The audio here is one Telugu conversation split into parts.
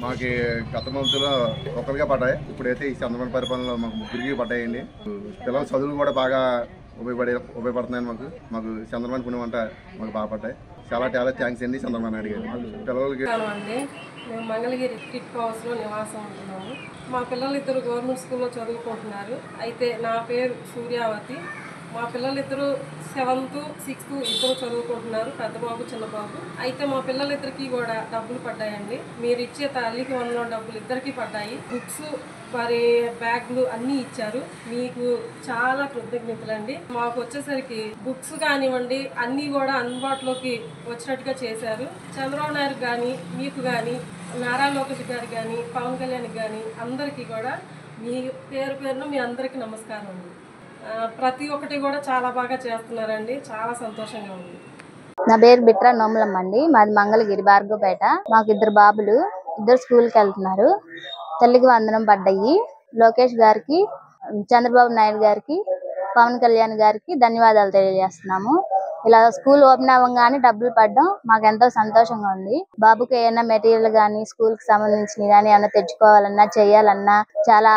మాకు గత మంత్లో ఒకరిగా పడ్డాయి. ఇప్పుడైతే ఈ చంద్రబాబు పరిపాలనలో మాకు ముగ్గురికి పడ్డాయండి. పిల్లల చదువులు కూడా బాగా ఉపయోగపడుతున్నాయని మాకు చంద్రబాబు పుణ్యమంట మాకు బాగా పడ్డాయి. చాలా థ్యాంక్స్ అండి చంద్రబాబు నాయుడు గారు. పిల్లలకి మేము మంగళగిరి కిట్ హౌస్లో నివాసం ఉంటున్నాము. మా పిల్లలు ఇద్దరు గవర్నమెంట్ స్కూల్లో చదువుకుంటున్నారు. అయితే నా పేరు సూర్యావతి. మా పిల్లలిద్దరూ 7th 6th ఇద్దరు చదువుకుంటున్నారు, పెద్ద బాబు చిన్న బాబు. అయితే మా పిల్లలిద్దరికి కూడా డబ్బులు పడ్డాయండి. మీరు ఇచ్చే తల్లికి వందనం డబ్బులు ఇద్దరికి పడ్డాయి. బుక్స్ మరి బ్యాగులు అన్నీ ఇచ్చారు. మీకు చాలా కృతజ్ఞతలండి. మాకు వచ్చేసరికి బుక్స్ కానివ్వండి అన్నీ కూడా అందుబాటులోకి వచ్చినట్టుగా చేశారు. చంద్రబాబు నాయుడు కానీ మీకు కానీ నారా లోకేష్ గారికి కానీ పవన్ కళ్యాణ్కి కానీ అందరికీ కూడా మీ పేరున మీ అందరికీ నమస్కారం అండి. ప్రతి ఒక్కటి కూడా చాలా బాగా చేస్తున్నారండి. చాలా సంతోషంగా ఉంది. నా పేరు బిట్రా నోములమ్మ అండి. మాది మంగళగిరి భార్గవపేట. మాకు ఇద్దరు బాబులు, ఇద్దరు స్కూల్కి వెళ్తున్నారు. తల్లికి వందనం పడ్డాయి. లోకేష్ గారికి, చంద్రబాబు నాయుడు గారికి, పవన్ కళ్యాణ్ గారికి ధన్యవాదాలు తెలియజేస్తున్నాము. ఇలా స్కూల్ ఓపెన్ అవ్వగానే డబ్బులు పడడం మాకు ఎంతో సంతోషంగా ఉంది. బాబుకి ఏమైనా మెటీరియల్ గానీ స్కూల్ కి సంబంధించినవి కానీ ఏమైనా తెచ్చుకోవాలన్నా చేయాలన్నా చాలా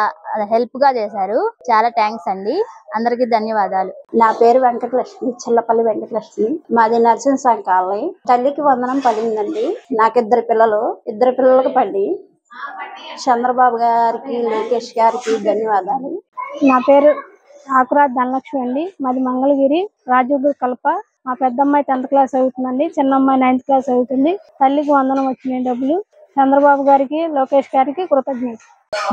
హెల్ప్ గా చేశారు. చాలా థ్యాంక్స్ అండి. అందరికి ధన్యవాదాలు. నా పేరు వెంకటలక్ష్మి, చిల్లపల్లి వెంకటలక్ష్మి. మాది నరసింహ కాలనీ. తల్లికి వందనం పడిందండి. నాకు ఇద్దరు పిల్లలకు పడి చంద్రబాబు గారికి, లోకేష్ గారికి ధన్యవాదాలు. నా పేరు ఆకురాజ్ ధనలక్ష్మి అండి. మాది మంగళగిరి రాజుగురు కల్ప. మా పెద్దమ్మాయి 10th క్లాస్ చదువుతుందండి, చిన్న అమ్మాయి 9th క్లాస్ చదువుతుంది. తల్లికి వందనం వచ్చినాయి డబ్బులు. చంద్రబాబు గారికి, లోకేష్ గారికి కృతజ్ఞత.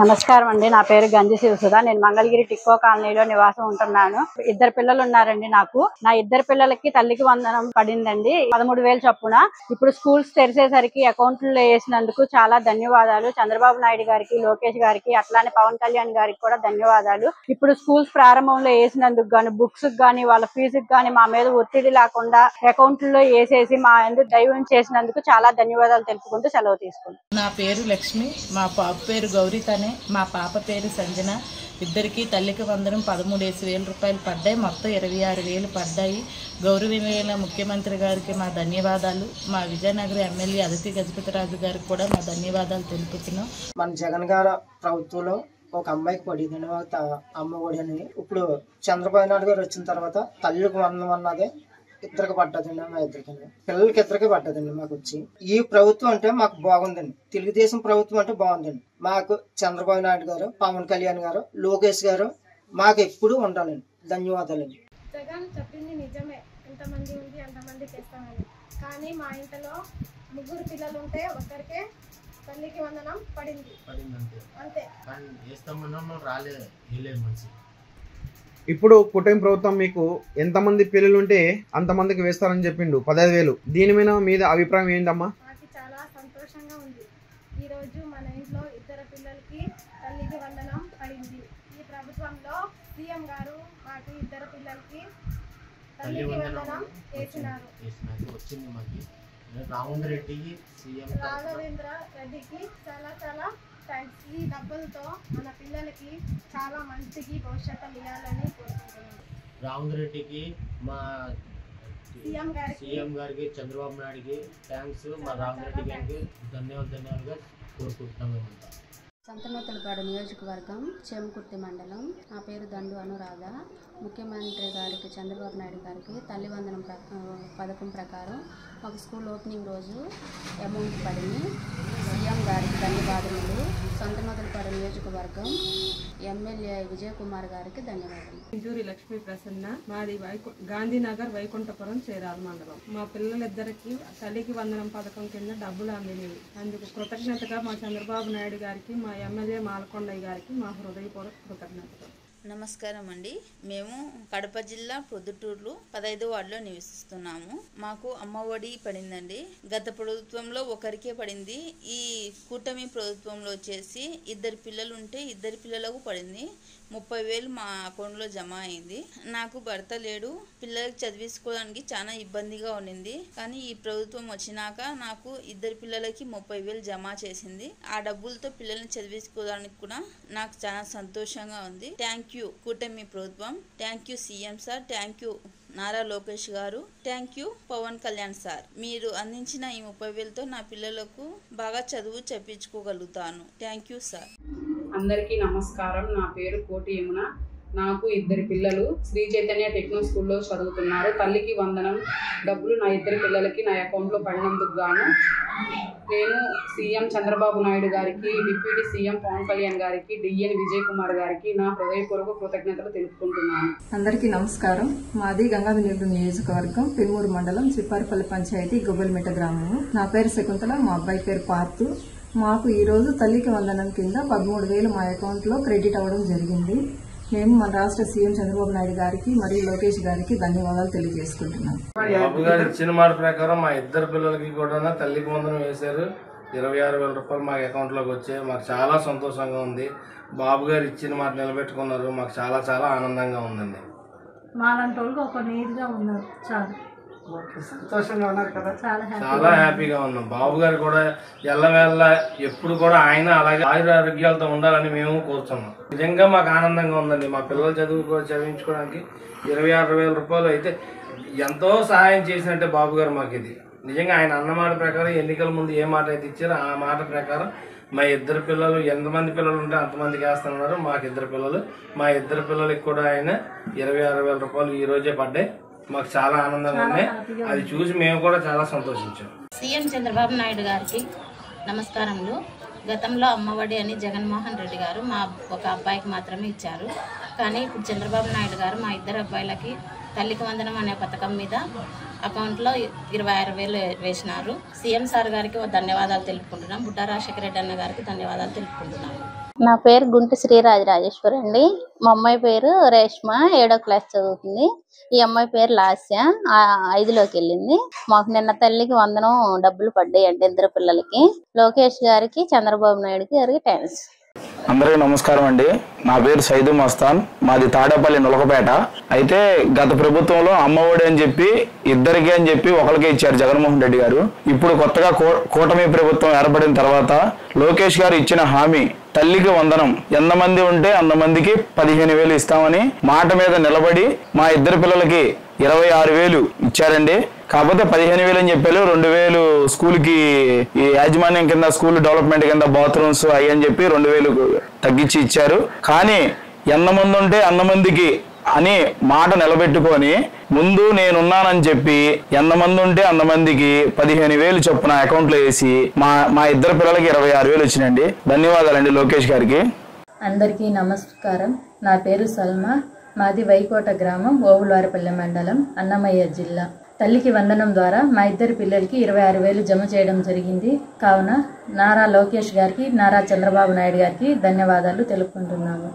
నమస్కారం అండి. నా పేరు గంజి శివసుధ. నేను మంగళగిరి టిక్కో కాలనీలో నివాసం ఉంటున్నాను. ఇద్దరు పిల్లలు ఉన్నారండి నాకు. నా ఇద్దరు పిల్లలకి తల్లికి వందనం పడిందండి 13,000 చొప్పున. ఇప్పుడు స్కూల్స్ తెరిసేసరికి అకౌంట్లో వేసినందుకు చాలా ధన్యవాదాలు. చంద్రబాబు నాయుడు గారికి, లోకేష్ గారికి, అట్లానే పవన్ కళ్యాణ్ గారికి కూడా ధన్యవాదాలు. ఇప్పుడు స్కూల్స్ ప్రారంభంలో వేసినందుకు గాను, బుక్స్ గానీ వాళ్ళ ఫీజుకి గానీ మా మీద ఒత్తిడి లేకుండా అకౌంట్లో వేసేసి మా ఎందుకు దైవం చేసినందుకు చాలా ధన్యవాదాలు తెలుపుకుంటూ సెలవు తీసుకుంటాం. నా పేరు లక్ష్మి, మా పాప పేరు గౌరీ, మా పాప పేరు సంజన. ఇద్దరికి తల్లికి వందనం 13,000 రూపాయలు పడ్డాయి. మొత్తం 26,000 పడ్డాయి. గౌరవనీయులైన ముఖ్యమంత్రి గారికి మా ధన్యవాదాలు. మా విజయనగరం ఎమ్మెల్యే అదితి గజపతిరాజు గారికి కూడా మా ధన్యవాదాలు తెలుపుతున్నాం. మన జగన్ గారు ప్రభుత్వంలో ఒక అమ్మాయికి పడిందండి అమ్మ ఒడి అని. ఇప్పుడు చంద్రబాబు నాయుడు గారు వచ్చిన తర్వాత తల్లికి వందనం అన్నదే ఇద్దరికి పడ్డదండి. మా ఇద్దరికి పిల్లలకి ఇద్దరికి పడ్డదండి. మాకు వచ్చి ఈ ప్రభుత్వం అంటే మాకు బాగుందండి. తెలుగుదేశం ప్రభుత్వం అంటే బాగుందండి. మాకు చంద్రబాబు నాయుడు గారు, పవన్ కళ్యాణ్ గారు, లోకేష్ గారు మాకు ఎప్పుడు ఉండాలండి. ధన్యవాదాలండి. జగన్ చెప్పింది నిజమే, ఎంతమంది ఉంది అంతమంది చేస్తామని. కానీ మా ఇంట్లో 3 పిల్లలు ఉంటే ఒక్కరికే తల్లికి వందనం పడింది అంతే. ఇప్పుడు కూటమి ప్రభుత్వం మీకు ఎంతమంది పిల్లలు ఉంటే అంతమందికి వేస్తారని చెప్పిండు 15,000. దీని మీద అభిప్రాయం ఏంటమ్మా? నాకు చాలా సంతోషంగా ఉంది. ఈరోజు మన ఇంట్లో ఇద్దరు పిల్లలకి తల్లికి వందనం పడింది. ఈ ప్రభుత్వంలో సీఎం గారు మాకు ఇద్దరు పిల్లలకి తల్లికి వందనం వేసినారు. రాఘవేంద్ర రెడ్డికి చాలా థ్యాంక్స్. ఈ డబ్బులతో మన పిల్లలకి చాలా మంచికి భవిష్యత్తు ఇవ్వాలని కోరుకుంటున్నాను. రాఘవేంద్ర రెడ్డికి, మా సీఎం గారికి, చంద్రబాబు నాయుడికి థ్యాంక్స్. మా రాఘవేంద్ర రెడ్డి గారికి ధన్యవాదాలుగా కోరుకుంటున్నాం. సంతనూతలపాడు నియోజకవర్గం, చేమకుర్తి మండలం. నా పేరు దండు అనురాధ. ముఖ్యమంత్రి గారికి, చంద్రబాబు నాయుడు గారికి తల్లి వందనం పథకం ప్రకారం మాకు స్కూల్ ఓపెనింగ్ రోజు అమౌంట్ పడింది. సీఎం గారికి ధన్యవాదములు. సంతనూతలపాడు నియోజకవర్గం ఎమ్మెల్యే విజయ్ కుమార్ గారికి ధన్యవాదాలు. ఇంజూరి లక్ష్మీ ప్రసన్న. మాది గాంధీనగర్ వైకుంఠపురం చేరాల మండలం. మా పిల్లలిద్దరికి తల్లికి వందనం పథకం కింద డబ్బులు అందినవి. అందుకు కృతజ్ఞతగా మా చంద్రబాబు నాయుడు గారికి, మా ఎమ్మెల్యే మాలకొండయ్య గారికి మా హృదయపూర్వక కృతజ్ఞతలు. నమస్కారం అండి. మేము కడప జిల్లా ప్రొద్దుటూరులో 15వ వార్డులో నివసిస్తున్నాము. మాకు అమ్మ ఒడి పడిందండి. గత ప్రభుత్వంలో ఒకరికే పడింది. ఈ కూటమి ప్రభుత్వంలో వచ్చేసి ఇద్దరు పిల్లలు ఉంటే ఇద్దరు పిల్లలకు పడింది. 30,000 మా అకౌంట్లో జమ అయింది. నాకు భర్త లేడు. పిల్లలకి చదివించుకోవడానికి చాలా ఇబ్బందిగా ఉండింది. కానీ ఈ ప్రభుత్వం వచ్చినాక నాకు ఇద్దరు పిల్లలకి 30,000 జమ చేసింది. ఆ డబ్బులతో పిల్లల్ని చదివించుకోవడానికి కూడా నాకు చాలా సంతోషంగా ఉంది. థ్యాంక్ యూ కూటమి ప్రభుత్వం. Thank you CM sir. Thank you Nara Lokesh garu. Thank you Pawan Kalyan sir. మీరు అందించిన ఈ 30,000తో నా పిల్లలకు బాగా చదువు చెప్పించుకోగలుగుతాను. Thank you sir. అందరికీ నమస్కారం. నా పేరు కోటి యమున. నాకు 2 పిల్లలు శ్రీ చైతన్య టెక్నో స్కూల్లో చదువుతున్నారు. తల్లికి వందనం డబ్బులు నా 2 పిల్లలకి నా అకౌంట్లో పడినందుకు గాను నేను సీఎం చంద్రబాబు నాయుడు గారికి, డిప్యూటీ సీఎం పవన్ కళ్యాణ్ గారికి, డిఎన్ విజయ్ కుమార్ గారికి నా హృదయపూర్వక కృతజ్ఞతలు తెలుపుకుంటున్నాను. అందరికీ నమస్కారం. మాది గంగాధరనేరుడు నియోజకవర్గం, పెనుమూరు మండలం, చిప్పారిపల్లి పంచాయతీ, గొబ్బెలమిట్ట గ్రామము. నా పేరు శకుంతల, మా అబ్బాయి పేరు పార్థు. మాకు ఈరోజు తల్లికి వందనం కింద 13,000 మా అకౌంట్లో క్రెడిట్ అవ్వడం జరిగింది. మేము మన రాష్ట్ర సీఎం చంద్రబాబు నాయుడు గారికి మరియు లోకేష్ గారికి ధన్యవాదాలు తెలియజేసుకుంటున్నాం. బాబు గారు ఇచ్చిన మాట ప్రకారం మా 2 పిల్లలకి కూడా తల్లికి వందనం వేశారు. 26,000 రూపాయలు మా అకౌంట్లోకి వచ్చాయి. మాకు చాలా సంతోషంగా ఉంది. బాబు గారు ఇచ్చిన మాట నిలబెట్టుకున్నారు. మాకు చాలా చాలా ఆనందంగా ఉందండి. మాలాంటి వాళ్ళకి ఒక నీట్గా ఉన్నారు. సంతోషంగా ఉన్నారు కదా, చాలా హ్యాపీగా ఉన్నాం. బాబు గారు కూడా ఎల్లవేళ్ళ ఎప్పుడు కూడా ఆయన అలాగే ఆరోగ్యాలతో ఉండాలని మేము కోరుతున్నాం. నిజంగా మాకు ఆనందంగా ఉందండి. మా పిల్లలు చదివించుకోవడానికి 26,000 రూపాయలు అయితే ఎంతో సహాయం చేసినట్టే బాబు గారు మాకు. ఇది నిజంగా ఆయన అన్నమాట ప్రకారం ఎన్నికల ముందు ఏ మాట అయితే ఇచ్చారో ఆ మాట ప్రకారం మా 2 పిల్లలు, ఎంతమంది పిల్లలు ఉంటే అంతమందికి వేస్తున్నారు. మాకు 2 పిల్లలు, మా 2 పిల్లలకి కూడా ఆయన 26,000 రూపాయలు ఈ రోజే పడ్డాయి. మాకు చాలా ఆనందంగా ఉన్నాయి. అది చూసి మేము కూడా చాలా సంతోషించాం. సీఎం చంద్రబాబు నాయుడు గారికి నమస్కారములు. గతంలో అమ్మఒడి అని జగన్మోహన్ రెడ్డి గారు మా ఒక అబ్బాయికి మాత్రమే ఇచ్చారు. కానీ ఇప్పుడు చంద్రబాబు నాయుడు గారు మా 2 అబ్బాయిలకి తల్లికి వందనం అనే పథకం మీద అకౌంట్లో 26,000 వేసినారు. సీఎం సార్ గారికి ధన్యవాదాలు తెలుపుకుంటున్నాం. బుడ్డా రాజశేఖర రెడ్డి అన్న గారికి ధన్యవాదాలు తెలుపుకుంటున్నాము. నా పేరు గుంటి శ్రీరాజరాజేశ్వరి అండి. మా అమ్మాయి పేరు రేష్మ, 7వ క్లాస్ చదువుతుంది. ఈ అమ్మాయి పేరు లాస్య, 5లోకి వెళ్ళింది. మాకు నిన్న తల్లికి వందనం డబ్బులు పడ్డాయి అంటే 2 పిల్లలకి. లోకేష్ గారికి, చంద్రబాబు నాయుడు గారికి థ్యాంక్స్. అందరికీ నమస్కారం అండి. నా పేరు సైదు మస్తాన్, మాది తాడేపల్లి నులకపేట. అయితే గత ప్రభుత్వంలో అమ్మఒడి అని చెప్పి 2కి అని చెప్పి ఒకరికే ఇచ్చారు జగన్మోహన్ రెడ్డి గారు. ఇప్పుడు కొత్తగా కూటమి ప్రభుత్వం ఏర్పడిన తర్వాత లోకేష్ గారు ఇచ్చిన హామీ తల్లికి వందనం ఎంతమంది ఉంటే అంతమందికి 15,000 ఇస్తామని మాట మీద నిలబడి మా 2 పిల్లలకి 26,000 ఇచ్చారండి. కాకపోతే 15,000 అని చెప్పారు. 2,000 స్కూల్కి ఈ యాజమాన్యం కింద, స్కూల్ డెవలప్మెంట్ కింద బాత్రూమ్స్ అయ్యి అని చెప్పి 2,000 తగ్గించి ఇచ్చారు. కానీ ఎంతమంది ఉంటే అంతమందికి అని మాట నిలబెట్టుకొని ముందు నేనున్నానని చెప్పి ఎంతమంది ఉంటే అంతమందికి 15,000 చొప్పున అకౌంట్లో వేసి మా 2 పిల్లలకి 26,000 వచ్చినండి. ధన్యవాదాలండి లోకేష్ గారికి. అందరికీ నమస్కారం. నా పేరు సల్మా, మాది వైకోట గ్రామం, ఓవులవారిపల్లె మండలం, అన్నమయ్య జిల్లా. తల్లికి వందనం ద్వారా మా 2 పిల్లలకి 26,000 జమ చేయడం జరిగింది. కావున నారా లోకేష్ గారికి, నారా చంద్రబాబు నాయుడు గారికి ధన్యవాదాలు తెలుపుకుంటున్నాము.